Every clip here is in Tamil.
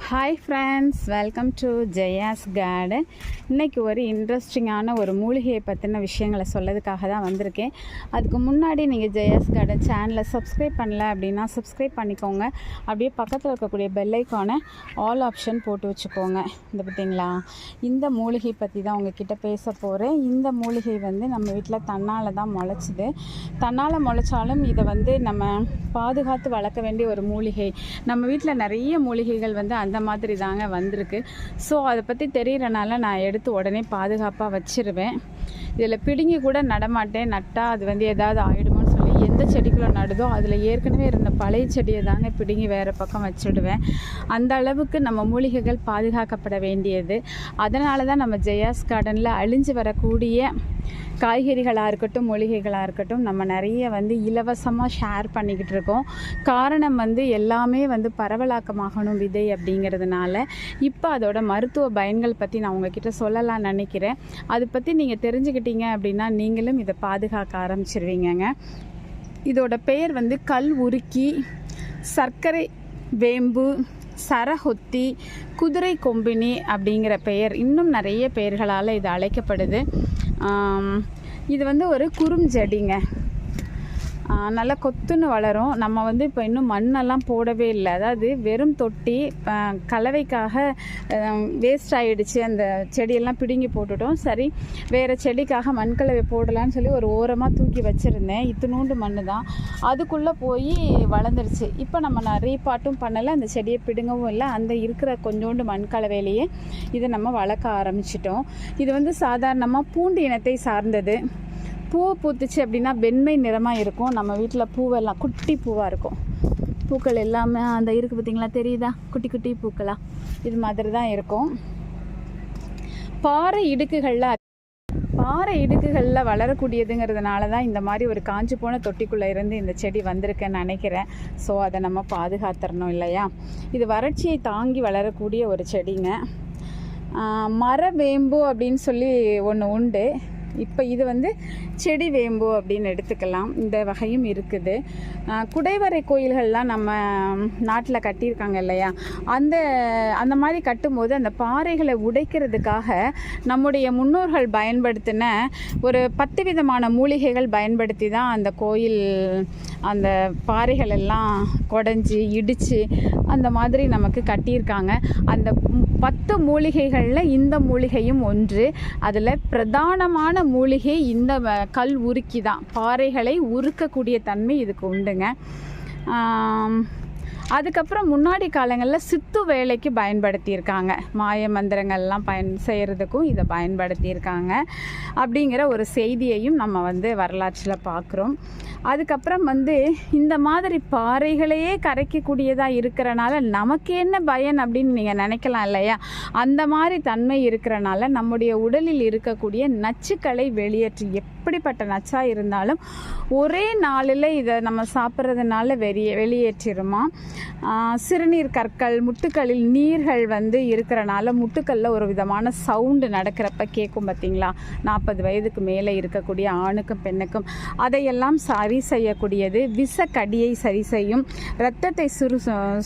Hi friends, welcome to Jaya's garden. இன்றைக்கி ஒரு இன்ட்ரெஸ்டிங்கான ஒரு மூலிகையை பற்றின விஷயங்களை சொல்லதுக்காக தான் வந்திருக்கேன். அதுக்கு முன்னாடி நீங்கள் ஜெயாஸ் கார்டன் சேனலை சப்ஸ்கிரைப் பண்ணல அப்படின்னா சப்ஸ்கிரைப் பண்ணிக்கோங்க. அப்படியே பக்கத்தில் இருக்கக்கூடிய பெல் ஐக்கானை ஆல் ஆப்ஷன் போட்டு வச்சுக்கோங்க. இந்த பார்த்தீங்களா, இந்த மூலிகை பற்றி தான் உங்ககிட்ட பேச போகிறேன். இந்த மூலிகை நம்ம வீட்டில் தன்னால் தான் முளைச்சிது. தன்னால் முளைச்சாலும் இதை நம்ம பாதுகாத்து வளர்க்க வேண்டிய ஒரு மூலிகை. நம்ம வீட்டில் நிறைய மூலிகைகள் அந்த மாதிரி தாங்க வந்திருக்கு. ஸோ அதை பற்றி தெரிகிறனால நான் எடுத்து உடனே பாதுகாப்பாக வச்சிருவேன். இதில் பிடுங்கி கூட நடமாட்டேன். நட்டால் அது ஏதாவது ஆகிடுமோன்னு சொல்லி எந்த செடிக்குள்ளே நடுதோ அதில் ஏற்கனவே இருந்த பழைய செடியை தாங்க பிடுங்கி வேறு பக்கம் வச்சுடுவேன். அந்த அளவுக்கு நம்ம மூலிகைகள் பாதுகாக்கப்பட வேண்டியது. அதனால தான் நம்ம ஜெயாஸ் கார்டனில் அழிஞ்சு வரக்கூடிய காய்கறிகளாக இருக்கட்டும், மூலிகைகளாக இருக்கட்டும், நம்ம நிறைய இலவசமாக ஷேர் பண்ணிக்கிட்டு இருக்கோம். காரணம் எல்லாமே பரவலாக்கமாகணும் விதை அப்படிங்கிறதுனால. இப்போ அதோட மருத்துவ பயன்கள் பற்றி நான் உங்ககிட்ட சொல்லலாம்னு நினைக்கிறேன். அதை பற்றி நீங்கள் தெரிஞ்சுக்கிட்டீங்க அப்படின்னா நீங்களும் இதை பாதுகாக்க ஆரம்பிச்சிருவீங்கங்க. இதோட பெயர் கல் உருக்கி, சர்க்கரை வேம்பு, சரஹொத்தி, குதிரை கொம்பினி அப்படிங்கிற பெயர், இன்னும் நிறைய பெயர்களால் இது அழைக்கப்படுது. இது ஒரு குறுஞ்செடிங்க. நல்லா கொத்துன்னு வளரும். நம்ம இப்போ இன்னும் மண்ணெல்லாம் போடவே இல்லை. அதாவது வெறும் தொட்டி கலவைக்காக வேஸ்ட் ஆகிடுச்சு. அந்த செடியெல்லாம் பிடுங்கி போட்டுட்டோம். சரி, வேறு செடிக்காக மண்கலவை போடலான்னு சொல்லி ஒரு ஓரமாக தூக்கி வச்சுருந்தேன். இத்தினூண்டு மண் தான், அதுக்குள்ளே போய் வளர்ந்துருச்சு. இப்போ நம்ம நிறைய பாட்டும் பண்ணலை, அந்த செடியை பிடுங்கவும் இல்லை. அந்த இருக்கிற கொஞ்சோண்டு மண்கலவையிலேயே இதை நம்ம வளர்க்க ஆரம்பிச்சிட்டோம். இது சாதாரணமாக பூண்டு இனத்தை சார்ந்தது. பூ பூத்துச்சு அப்படின்னா வெண்மை நிறமாக இருக்கும். நம்ம வீட்டில் பூவெல்லாம் குட்டி பூவாக இருக்கும். பூக்கள் எல்லாமே அந்த இருக்குது பார்த்திங்களா, தெரியுதா, குட்டி குட்டி பூக்களாக இது மாதிரி தான் இருக்கும். பாறை இடுக்குகளில் வளரக்கூடியதுங்கிறதுனால தான் இந்த மாதிரி ஒரு காஞ்சி போன தொட்டிக்குள்ளே இருந்து இந்த செடி வந்திருக்குன்னு நினைக்கிறேன். ஸோ அதை நம்ம பாதுகாத்துறணும் இல்லையா. இது வறட்சியை தாங்கி வளரக்கூடிய ஒரு செடிங்க. மரவேம்பு அப்படின்னு சொல்லி ஒன்று உண்டு. இப்போ இது செடி வேம்பு அப்படின்னு எடுத்துக்கலாம். இந்த வகையும் இருக்குது. குடைவரை கோயில்கள்லாம் நம்ம நாட்டில் கட்டியிருக்காங்க இல்லையா, அந்த மாதிரி கட்டும்போது அந்த பாறைகளை உடைக்கிறதுக்காக நம்முடைய முன்னோர்கள் பயன்படுத்தின ஒரு 10 விதமான மூலிகைகள் பயன்படுத்தி தான் அந்த கோயில் அந்த பாறைகள் எல்லாம் குடைஞ்சி இடித்து அந்த மாதிரி நமக்கு கட்டியிருக்காங்க. அந்த 10 மூலிகைகளில் இந்த மூலிகையும் ஒன்று. அதில் பிரதானமான மூலிகை இந்த கல் உருக்கி தான். பாறைகளை உருக்கக்கூடிய தன்மை இதுக்கு உண்டுங்க. அதுக்கப்புறம் முன்னாடி காலங்களில் சித்து வேலைக்கு பயன்படுத்தியிருக்காங்க. மாய மந்திரங்கள்லாம் செய்கிறதுக்கும் இதை பயன்படுத்தியிருக்காங்க அப்படிங்கிற ஒரு செய்தியையும் நம்ம வரலாற்றில் பார்க்குறோம். அதுக்கப்புறம் இந்த மாதிரி பாறைகளையே கரைக்கக்கூடியதாக இருக்கிறனால நமக்கு என்ன பயன் அப்படின்னு நீங்கள் நினைக்கலாம் இல்லையா. அந்த மாதிரி தன்மை இருக்கிறனால நம்முடைய உடலில் இருக்கக்கூடிய நச்சுக்களை வெளியேற்றி, எப்படிப்பட்ட நச்சாக இருந்தாலும் ஒரே நாளில் இதை நம்ம சாப்பிட்றதுனால வெளியேற்றிடுமா. சிறுநீர் கற்கள், முட்டுக்களில் நீர்கள் இருக்கிறனால முட்டுக்களில் ஒரு விதமான சவுண்டு நடக்கிறப்ப கேட்கும் பார்த்தீங்களா. 40 வயதுக்கு மேலே இருக்கக்கூடிய ஆணுக்கும் பெண்ணுக்கும் அதையெல்லாம் சரி செய்யக்கூடியது. விஷக்கடியை சரி செய்யும், இரத்தத்தை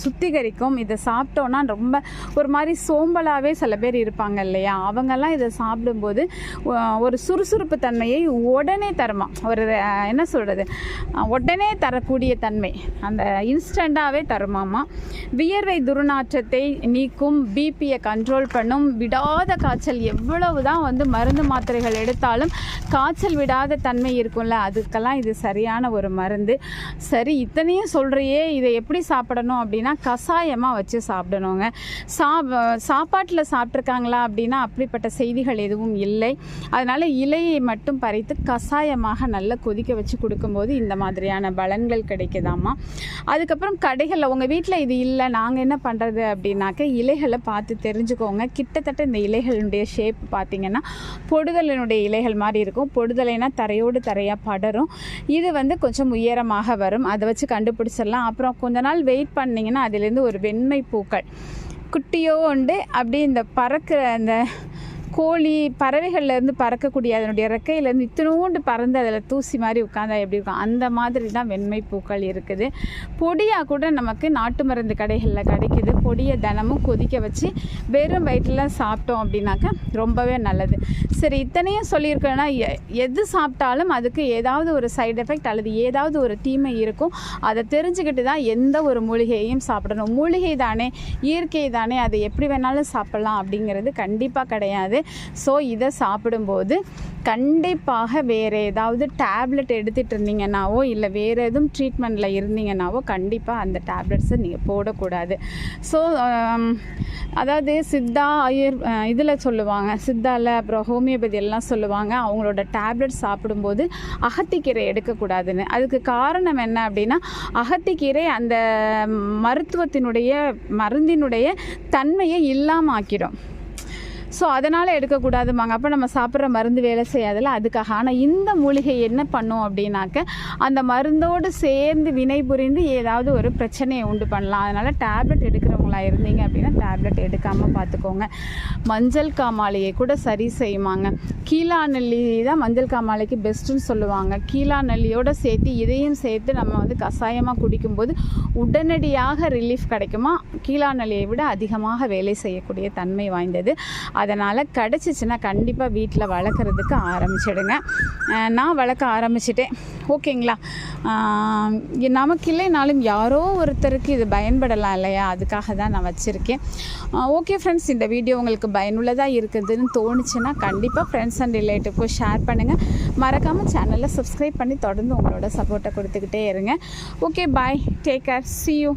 சுத்திகரிக்கும். இதை சாப்பிட்டோன்னா ரொம்ப ஒரு மாதிரி சோம்பலாகவே சில பேர் இருப்பாங்க இல்லையா, அவங்கெல்லாம் இதை சாப்பிடும்போது ஒரு சுறுசுறுப்பு தன்மையை உடனே தருமா. ஒரு என்ன சொல்கிறது, உடனே தரக்கூடிய தன்மை, அந்த இன்ஸ்டண்ட்டாகவே தருமாமா. வியர்வை துர்நாற்றத்தை நீக்கும், பிபியை கண்ட்ரோல் பண்ணும். விடாத காய்ச்சல், எவ்வளவு தான் மருந்து மாத்திரைகள் எடுத்தாலும் காய்ச்சல் விடாத தன்மை இருக்கும்ல, அதுக்கெல்லாம் இது சரியான ஒரு மருந்து. சரி, இத்தனையும் சொல்கிறையே, இதை எப்படி சாப்பிடணும் அப்படின்னா கஷாயமாக வச்சு சாப்பிடணுங்க. சாப்பாட்டில் சாப்பிட்ருக்காங்களா அப்படின்னா அப்படிப்பட்ட செய்திகள் எதுவும் இல்லை. அதனால் இலையை மட்டும் பறித்து கஷாயமாக நல்லா கொதிக்க வச்சு கொடுக்கும்போது இந்த மாதிரியான பலன்கள் கிடைக்குதாமா. அதுக்கப்புறம் கடைகளில் உங்கள் வீட்டில் இது இல்லை, நாங்கள் என்ன பண்ணுறது அப்படின்னாக்க இலைகளை பார்த்து தெரிஞ்சுக்கோங்க. கிட்டத்தட்ட இந்த இலைகளுடைய ஷேப் பார்த்திங்கன்னா பொடுதலினுடைய இலைகள் மாதிரி இருக்கும். பொடுதலைனா தரையோடு தரையாக படரும். இது கொஞ்சம் உயரமாக வரும். அதை வச்சு கண்டுபிடிச்சிடலாம். அப்புறம் கொஞ்ச நாள் வெயிட் பண்ணிங்கன்னா அதிலேருந்து ஒரு வெண்மை பூக்கள் குட்டியோ உண்டு. அப்படி இந்த பறக்கிற அந்த கோழி பறவைகள்லேருந்து பறக்கக்கூடிய அதனுடைய ரெக்கையிலேருந்து இத்தினோண்டு பறந்து அதில் தூசி மாதிரி உட்காந்தா எப்படி இருக்கும், அந்த மாதிரி தான் வெண்மை பூக்கள் இருக்குது. பொடியாக கூட நமக்கு நாட்டு மருந்து கடைகளில் கிடைக்குது. பொடியை தினமும் கொதிக்க வச்சு வெறும் வயிற்றில் சாப்பிட்டோம் அப்படின்னாக்கா ரொம்பவே நல்லது. சரி, இத்தனையும் சொல்லியிருக்கேன்னா எது சாப்பிட்டாலும் அதுக்கு ஏதாவது ஒரு சைடு எஃபெக்ட் அல்லது ஏதாவது ஒரு தீமை இருக்கும். அதை தெரிஞ்சுக்கிட்டு தான் எந்த ஒரு மூலிகையையும் சாப்பிடணும். மூலிகை தானே, இயற்கை தானே, அதை எப்படி வேணாலும் சாப்பிட்லாம் அப்படிங்கிறது கண்டிப்பாக கிடையாது. ஸோ இதை சாப்பிடும்போது கண்டிப்பாக வேறு ஏதாவது டேப்லெட் எடுத்துகிட்டு இருந்தீங்கன்னாவோ இல்லை வேறு எதுவும் ட்ரீட்மெண்ட்டில் இருந்தீங்கன்னாவோ கண்டிப்பாக அந்த டேப்லெட்ஸை நீங்கள் போடக்கூடாது. ஸோ அதாவது சித்தா இதில் சொல்லுவாங்க, சித்தாவில் அப்புறம் ஹோமியோபதி எல்லாம் சொல்லுவாங்க அவங்களோட டேப்லெட் சாப்பிடும்போது அகத்திக்கீரை எடுக்கக்கூடாதுன்னு. அதுக்கு காரணம் என்ன அப்படின்னா, அகத்திக்கீரை அந்த மருந்தினுடைய தன்மையை இல்லாமல் ஆக்கிடும். ஸோ அதனால் எடுக்கக்கூடாதுமாங்க. அப்போ நம்ம சாப்பிட்ற மருந்து வேலை செய்யாதில்ல, அதுக்காக. ஆனால் இந்த மூலிகை என்ன பண்ணும் அப்படின்னாக்க அந்த மருந்தோடு சேர்ந்து வினை புரிந்து ஏதாவது ஒரு பிரச்சனையை உண்டு பண்ணலாம். அதனால் டேப்லெட் எடுக்கிறவங்களா இருந்தீங்க அப்படின்னா டேப்லெட் எடுக்காமல் பார்த்துக்கோங்க. மஞ்சள் காமாலையை கூட சரி செய்யுமாங்க. கீழா நெல்லி தான் மஞ்சள் காமாலைக்கு பெஸ்ட்டுன்னு சொல்லுவாங்க. கீழா நெல்லியோடு சேர்த்து இதையும் சேர்த்து நம்ம கஷாயமாக குடிக்கும்போது உடனடியாக ரிலீஃப் கிடைக்குமா. கீழா நெல்லியை விட அதிகமாக வேலை செய்யக்கூடிய தன்மை வாய்ந்தது. அதனால் கிடச்சிச்சின்னா கண்டிப்பாக வீட்டில் வளர்க்குறதுக்கு ஆரம்பிச்சிடுங்க. நான் வளர்க்க ஆரம்பிச்சிட்டேன். ஓகேங்களா? நமக்கு இல்லைனாலும் யாரோ ஒருத்தருக்கு இது பயன்படலாம் இல்லையா, அதுக்காக தான் நான் வச்சுருக்கேன். ஓகே ஃப்ரெண்ட்ஸ், இந்த வீடியோ உங்களுக்கு பயனுள்ளதாக இருக்குதுன்னு தோணுச்சுன்னா கண்டிப்பாக ஃப்ரெண்ட்ஸ் அண்ட் ரிலேட்டிவ்க்கு ஷேர் பண்ணுங்கள். மறக்காமல் சேனலை சப்ஸ்கிரைப் பண்ணி தொடர்ந்து உங்களோட சப்போர்ட்டை கொடுத்துக்கிட்டே இருங்க. Okay, bye, take care, see you.